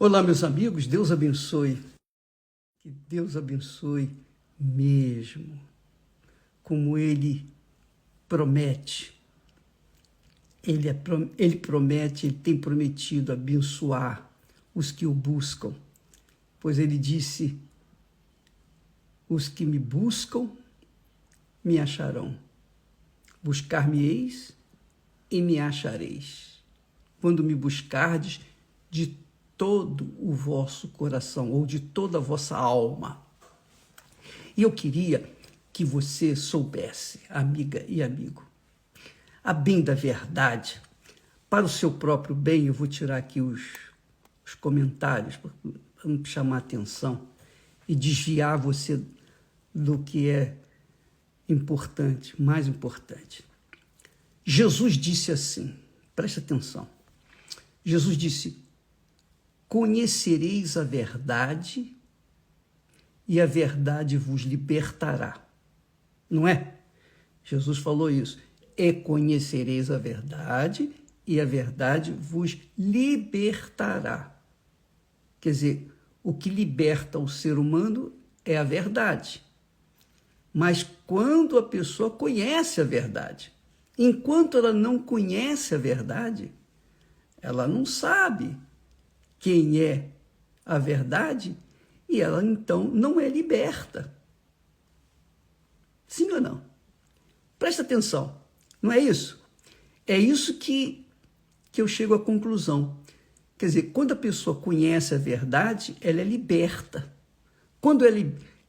Olá, meus amigos, Deus abençoe. Que Deus abençoe mesmo, como Ele promete. Ele promete, Ele tem prometido abençoar os que o buscam, pois Ele disse: os que me buscam, me acharão. Buscar-me-eis e me achareis, quando me buscardes de todo o vosso coração, ou de toda a vossa alma. E eu queria que você soubesse, amiga e amigo, a bem da verdade, para o seu próprio bem. Eu vou tirar aqui os comentários, para não chamar a atenção e desviar você do que é importante, mais importante. Jesus disse assim, preste atenção, Jesus disse: conhecereis a verdade e a verdade vos libertará. Não é? Jesus falou isso. E conhecereis a verdade e a verdade vos libertará. Quer dizer, o que liberta o ser humano é a verdade. Mas quando a pessoa conhece a verdade, enquanto ela não conhece a verdade, ela não sabe quem é a verdade e ela então não é liberta. Sim ou não? Presta atenção, não é isso? É isso que eu chego à conclusão. Quer dizer, quando a pessoa conhece a verdade, ela é liberta. Quando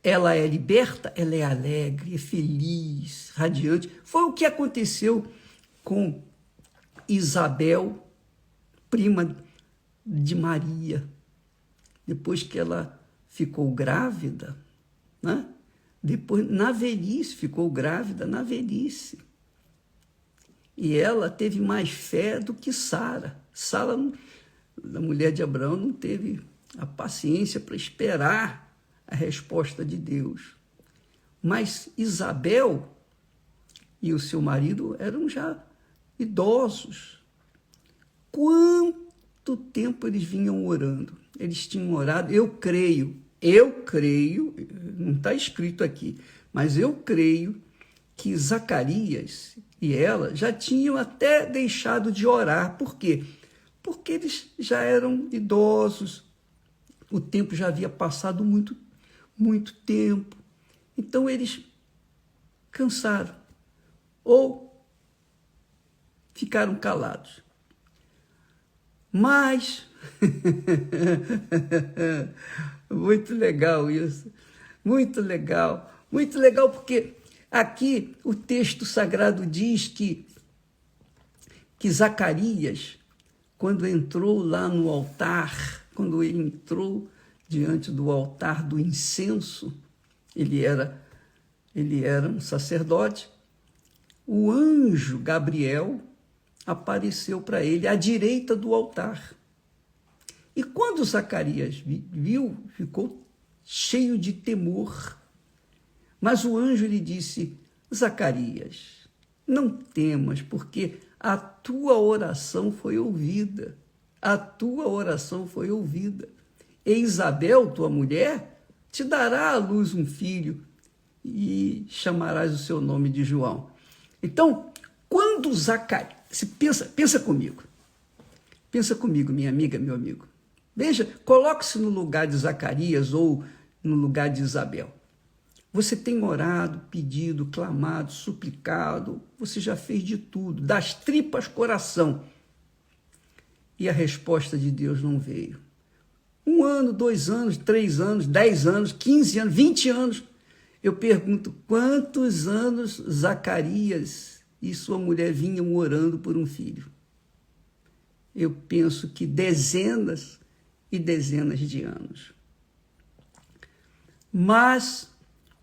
ela é liberta, ela é alegre, é feliz, radiante. Foi o que aconteceu com Isabel, prima de Maria, depois que ela ficou grávida, né? Depois, na velhice, ficou grávida na velhice. E ela teve mais fé do que Sara. Sara, a mulher de Abraão, não teve a paciência para esperar a resposta de Deus. Mas Isabel e o seu marido eram já idosos. Quanto tempo eles vinham orando? Eles tinham orado, eu creio, não está escrito aqui, mas eu creio que Zacarias e ela já tinham até deixado de orar. Por quê? Porque eles já eram idosos, o tempo já havia passado muito tempo. Então eles cansaram ou ficaram calados. Mas, muito legal isso, muito legal porque aqui o texto sagrado diz que Zacarias, quando entrou lá no altar, quando ele entrou diante do altar do incenso, ele era um sacerdote, o anjo Gabriel apareceu para ele à direita do altar. E quando Zacarias viu, ficou cheio de temor. Mas o anjo lhe disse: Zacarias, não temas, porque a tua oração foi ouvida. A tua oração foi ouvida. E Isabel, tua mulher, te dará à luz um filho e chamarás o seu nome de João. Então, quando Zacarias... Pensa comigo, minha amiga, meu amigo. Veja, coloque-se no lugar de Zacarias ou no lugar de Isabel. Você tem orado, pedido, clamado, suplicado, você já fez de tudo, das tripas coração. E a resposta de Deus não veio. 1 ano, 2 anos, 3 anos, 10 anos, 15 anos, 20 anos. Eu pergunto, quantos anos Zacarias e sua mulher vinham orando por um filho? Eu penso que dezenas e dezenas de anos. Mas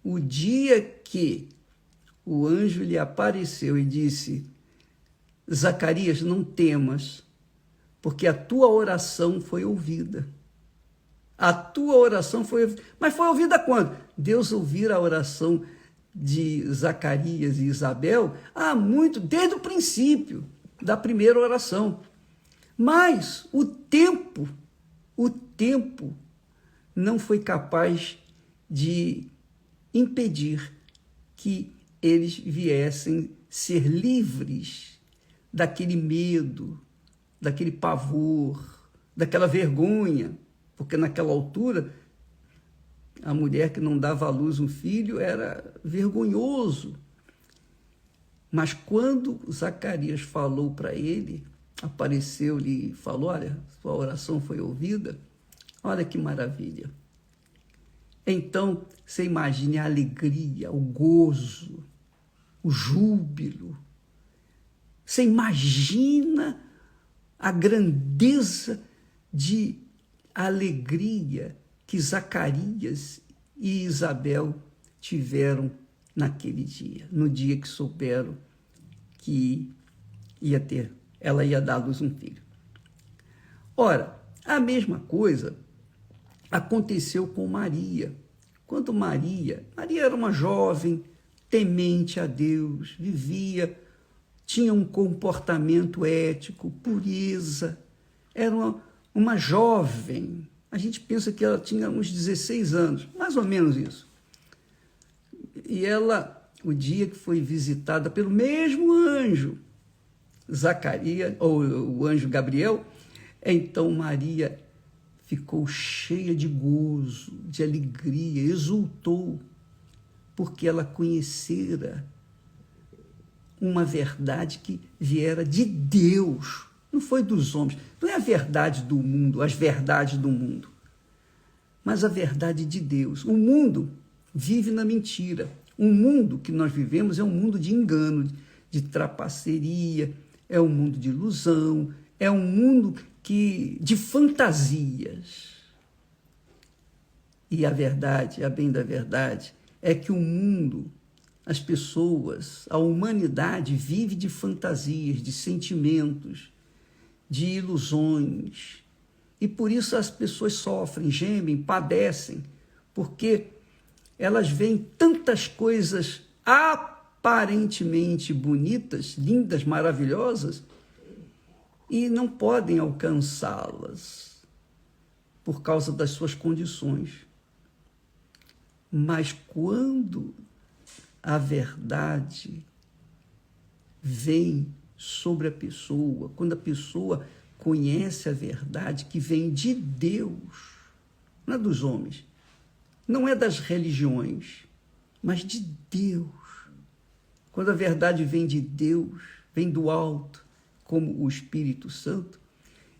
o dia que o anjo lhe apareceu e disse: Zacarias, não temas, porque a tua oração foi ouvida. A tua oração foi ouvida. Mas foi ouvida quando? Deus ouvira a oração de Zacarias e Isabel há muito, desde o princípio da primeira oração. Mas o tempo tempo não foi capaz de impedir que eles viessem ser livres daquele medo, daquele pavor, daquela vergonha, porque naquela altura a mulher que não dava à luz um filho era vergonhoso. Mas quando Zacarias falou para ele, apareceu-lhe e falou: olha, sua oração foi ouvida, olha que maravilha. Então, você imagine a alegria, o gozo, o júbilo. Você imagina a grandeza de alegria que Zacarias e Isabel tiveram naquele dia, no dia que souberam que ela ia dar à luz um filho. Ora, a mesma coisa aconteceu com Maria. Quando Maria era uma jovem temente a Deus, tinha um comportamento ético, pureza, era uma jovem. A gente pensa que ela tinha uns 16 anos, mais ou menos isso. E ela, o dia que foi visitada pelo mesmo anjo, Zacarias, ou o anjo Gabriel, então Maria ficou cheia de gozo, de alegria, exultou, porque ela conhecera uma verdade que viera de Deus, não foi dos homens, não é a verdade do mundo, as verdades do mundo, mas a verdade de Deus. O mundo vive na mentira. O mundo que nós vivemos é um mundo de engano, de trapaceria, é um mundo de ilusão, é um mundo de fantasias. E a verdade, a bem da verdade, é que o mundo, as pessoas, a humanidade vive de fantasias, de sentimentos, de ilusões. E por isso as pessoas sofrem, gemem, padecem, porque elas veem tantas coisas aparentemente bonitas, lindas, maravilhosas, e não podem alcançá-las por causa das suas condições. Mas quando a verdade vem sobre a pessoa, quando a pessoa conhece a verdade que vem de Deus, não é dos homens, não é das religiões, mas de Deus. Quando a verdade vem de Deus, vem do alto, como o Espírito Santo,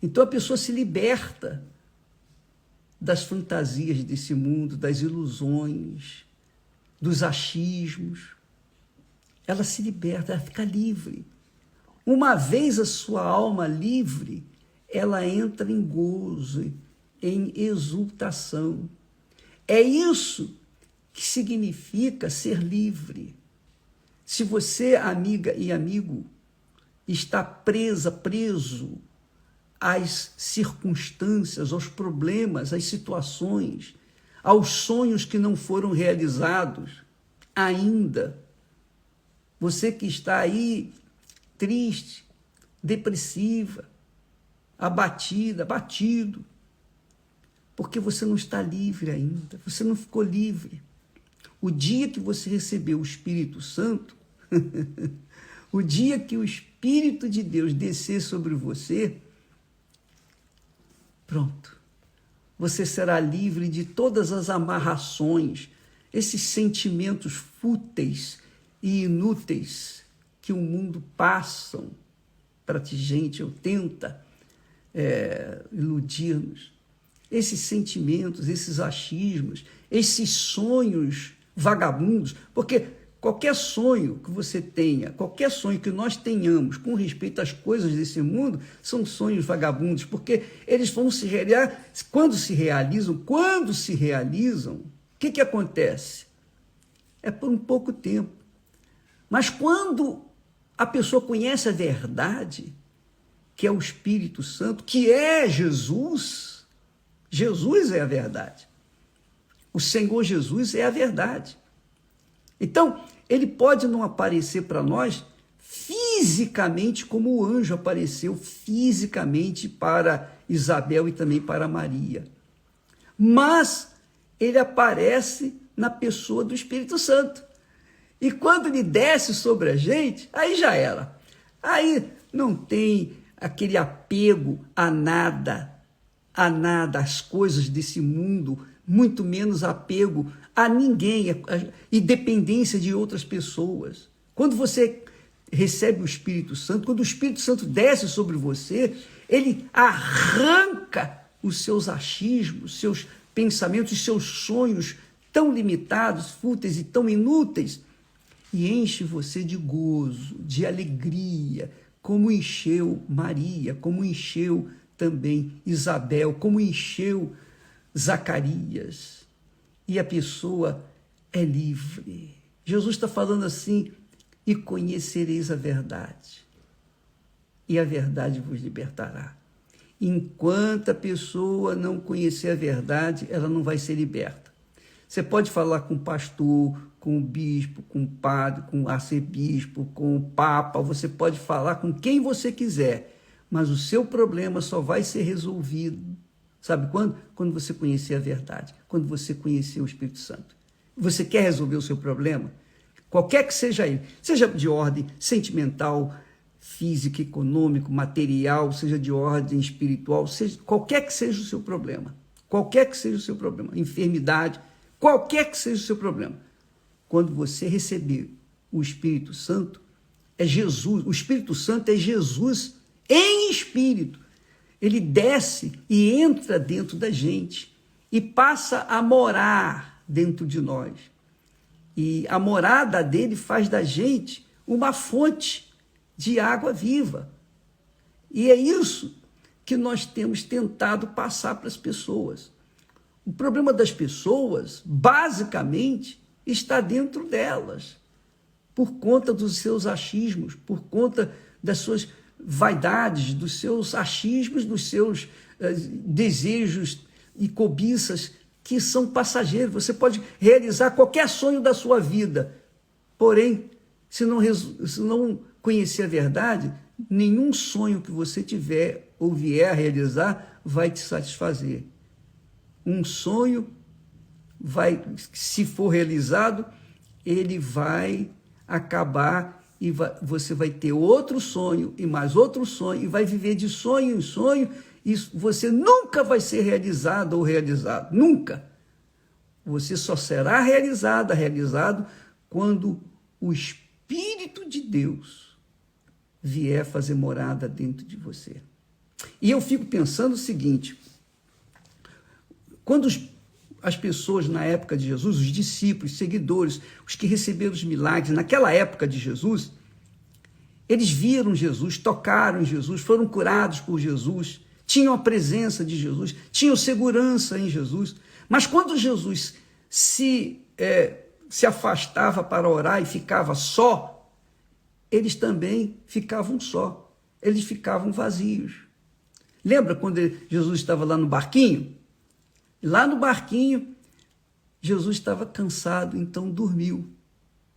então a pessoa se liberta das fantasias desse mundo, das ilusões, dos achismos. Ela se liberta, ela fica livre. Uma vez a sua alma livre, ela entra em gozo, em exultação. É isso que significa ser livre. Se você, amiga e amigo, está preso às circunstâncias, aos problemas, às situações, aos sonhos que não foram realizados ainda, você que está aí triste, depressiva, abatida, abatido, porque você não está livre ainda, você não ficou livre. O dia que você recebeu o Espírito Santo, o dia que o Espírito de Deus descer sobre você, pronto, você será livre de todas as amarrações, esses sentimentos fúteis e inúteis que o mundo passam para a gente, ou tenta iludir-nos. Esses sentimentos, esses achismos, esses sonhos vagabundos, porque qualquer sonho que você tenha, qualquer sonho que nós tenhamos com respeito às coisas desse mundo, são sonhos vagabundos, porque eles vão se realizar, quando se realizam, o que acontece? É por um pouco tempo. Mas quando a pessoa conhece a verdade, que é o Espírito Santo, que é Jesus, Jesus é a verdade. O Senhor Jesus é a verdade. Então, ele pode não aparecer para nós fisicamente como o anjo apareceu fisicamente para Isabel e também para Maria. mas ele aparece na pessoa do Espírito Santo. E quando ele desce sobre a gente, aí já era. Aí não tem aquele apego a nada, às coisas desse mundo, muito menos apego a ninguém e dependência de outras pessoas. Quando você recebe o Espírito Santo, quando o Espírito Santo desce sobre você, ele arranca os seus achismos, seus pensamentos, seus sonhos tão limitados, fúteis e tão inúteis, e enche você de gozo, de alegria, como encheu Maria, como encheu também Isabel, como encheu Zacarias. E a pessoa é livre. Jesus está falando assim: e conhecereis a verdade, e a verdade vos libertará. Enquanto a pessoa não conhecer a verdade, ela não vai ser liberta. Você pode falar com o pastor, com o bispo, com o padre, com o arcebispo, com o papa, você pode falar com quem você quiser, mas o seu problema só vai ser resolvido, sabe quando? Quando você conhecer a verdade, quando você conhecer o Espírito Santo. Você quer resolver o seu problema? Qualquer que seja ele, seja de ordem sentimental, física, econômico, material, seja de ordem espiritual, seja, qualquer que seja o seu problema, enfermidade, qualquer que seja o seu problema, quando você receber o Espírito Santo, é Jesus, o Espírito Santo é Jesus em espírito. Ele desce e entra dentro da gente e passa a morar dentro de nós. E a morada dele faz da gente uma fonte de água viva. E é isso que nós temos tentado passar para as pessoas. O problema das pessoas, basicamente, está dentro delas, por conta dos seus achismos, por conta das suas vaidades, dos seus achismos, dos seus desejos e cobiças que são passageiros. Você pode realizar qualquer sonho da sua vida, porém, se não conhecer a verdade, nenhum sonho que você tiver ou vier a realizar vai te satisfazer. Um sonho se for realizado, ele vai acabar e você vai ter outro sonho e mais outro sonho e vai viver de sonho em sonho e você nunca vai ser realizado ou realizado, nunca. Você só será realizado quando o Espírito de Deus vier fazer morada dentro de você. E eu fico pensando o seguinte: quando as pessoas na época de Jesus, os discípulos, seguidores, os que receberam os milagres, naquela época de Jesus, eles viram Jesus, tocaram em Jesus, foram curados por Jesus, tinham a presença de Jesus, tinham segurança em Jesus. Mas quando Jesus se afastava para orar e ficava só, eles também ficavam só, eles ficavam vazios. Lembra quando Jesus estava lá no barquinho? Lá no barquinho, Jesus estava cansado, então dormiu.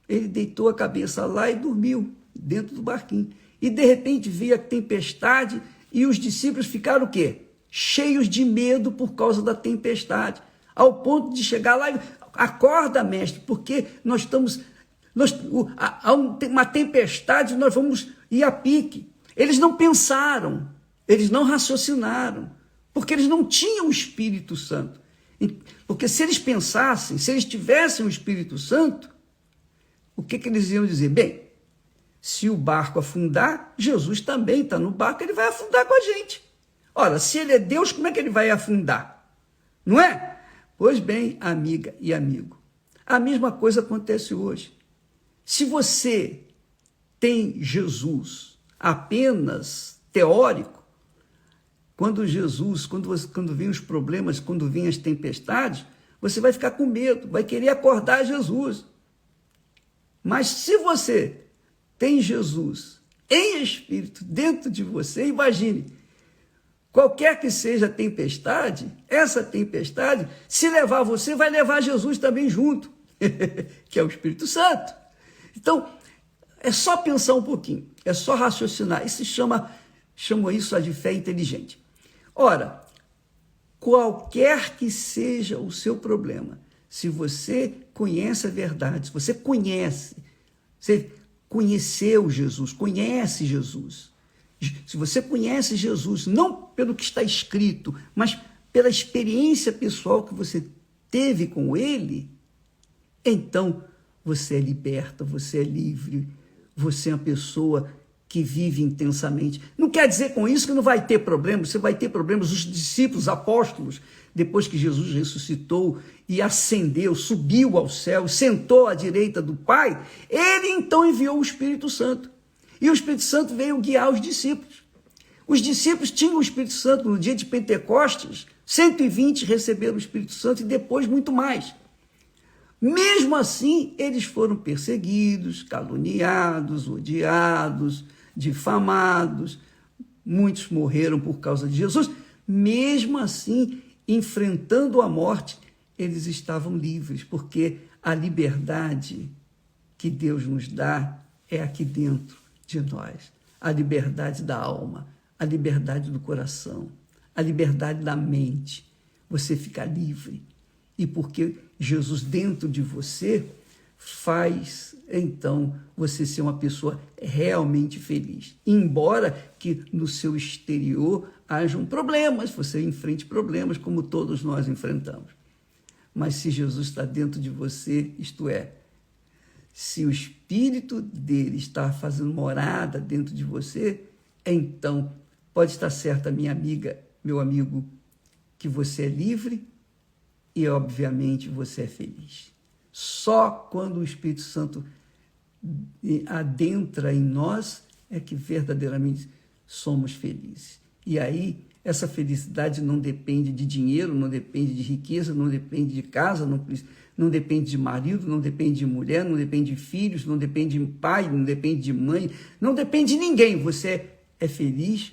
Ele deitou a cabeça lá e dormiu dentro do barquinho. E de repente veio a tempestade e os discípulos ficaram o quê? Cheios de medo por causa da tempestade, ao ponto de chegar lá e acorda, mestre, porque há uma tempestade, nós vamos ir a pique. Eles não pensaram, eles não raciocinaram, porque eles não tinham o Espírito Santo. Porque se eles pensassem, se eles tivessem o Espírito Santo, o que eles iam dizer? Bem, se o barco afundar, Jesus também está no barco, ele vai afundar com a gente. Ora, se ele é Deus, como é que ele vai afundar? Não é? Pois bem, amiga e amigo, a mesma coisa acontece hoje. Se você tem Jesus apenas teórico, quando vem os problemas, quando vem as tempestades, você vai ficar com medo, vai querer acordar Jesus. Mas se você tem Jesus em espírito dentro de você, imagine, qualquer que seja a tempestade, essa tempestade, se levar você, vai levar Jesus também junto, que é o Espírito Santo. Então, é só pensar um pouquinho, é só raciocinar. Isso chamam isso de fé inteligente. Ora, qualquer que seja o seu problema, se você conhece a verdade, se você conheceu Jesus, conhece Jesus, se você conhece Jesus, não pelo que está escrito, mas pela experiência pessoal que você teve com ele, então você é liberta, você é livre, você é uma pessoa que vive intensamente. Não quer dizer com isso que não vai ter problemas, você vai ter problemas. Os discípulos, apóstolos, depois que Jesus ressuscitou e ascendeu, subiu ao céu, sentou à direita do Pai, ele então enviou o Espírito Santo. E o Espírito Santo veio guiar os discípulos. Os discípulos tinham o Espírito Santo no dia de Pentecostes, 120 receberam o Espírito Santo e depois muito mais. Mesmo assim, eles foram perseguidos, caluniados, odiados, difamados. Muitos morreram por causa de Jesus. Mesmo assim, enfrentando a morte, eles estavam livres, porque a liberdade que Deus nos dá é aqui dentro de nós. A liberdade da alma, a liberdade do coração, a liberdade da mente. Você fica livre. E porque Jesus dentro de você faz, então, você ser uma pessoa realmente feliz. Embora que no seu exterior hajam problemas, você enfrente problemas como todos nós enfrentamos. Mas se Jesus está dentro de você, isto é, se o Espírito dele está fazendo morada dentro de você, então pode estar certa, minha amiga, meu amigo, que você é livre e, obviamente, você é feliz. Só quando o Espírito Santo adentra em nós é que verdadeiramente somos felizes. E aí, essa felicidade não depende de dinheiro, não depende de riqueza, não depende de casa, não depende de marido, não depende de mulher, não depende de filhos, não depende de pai, não depende de mãe, não depende de ninguém. Você é feliz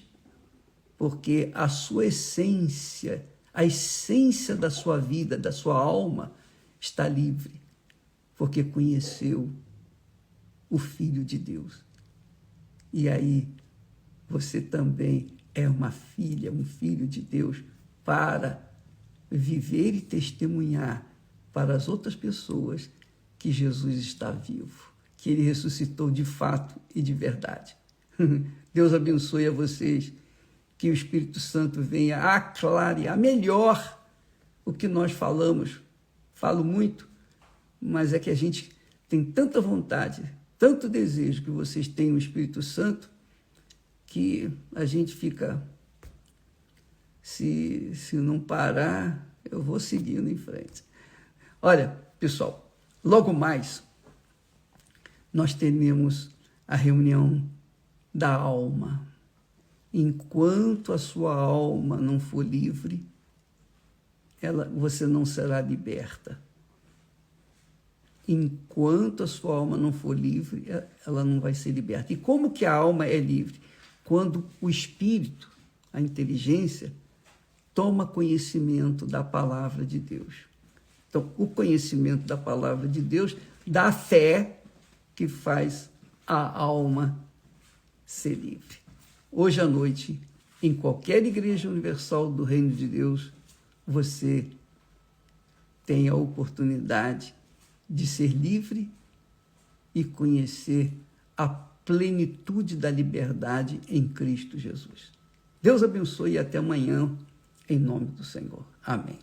porque a sua essência, a essência da sua vida, da sua alma, está livre, porque conheceu o Filho de Deus. E aí, você também é uma filha, um filho de Deus, para viver e testemunhar para as outras pessoas que Jesus está vivo, que ele ressuscitou de fato e de verdade. Deus abençoe a vocês, que o Espírito Santo venha aclarear melhor o que nós falamos. Falo muito, mas é que a gente tem tanta vontade, tanto desejo que vocês tenham o Espírito Santo, que a gente fica, se não parar, eu vou seguindo em frente. Olha, pessoal, logo mais nós teremos a reunião da alma. Enquanto a sua alma não for livre, você não será liberta. Enquanto a sua alma não for livre, ela não vai ser liberta. E como que a alma é livre? Quando o espírito, a inteligência, toma conhecimento da palavra de Deus. Então, o conhecimento da palavra de Deus dá fé que faz a alma ser livre. Hoje à noite, em qualquer igreja universal do Reino de Deus, você tem a oportunidade de ser livre e conhecer a plenitude da liberdade em Cristo Jesus. Deus abençoe e até amanhã, em nome do Senhor. Amém.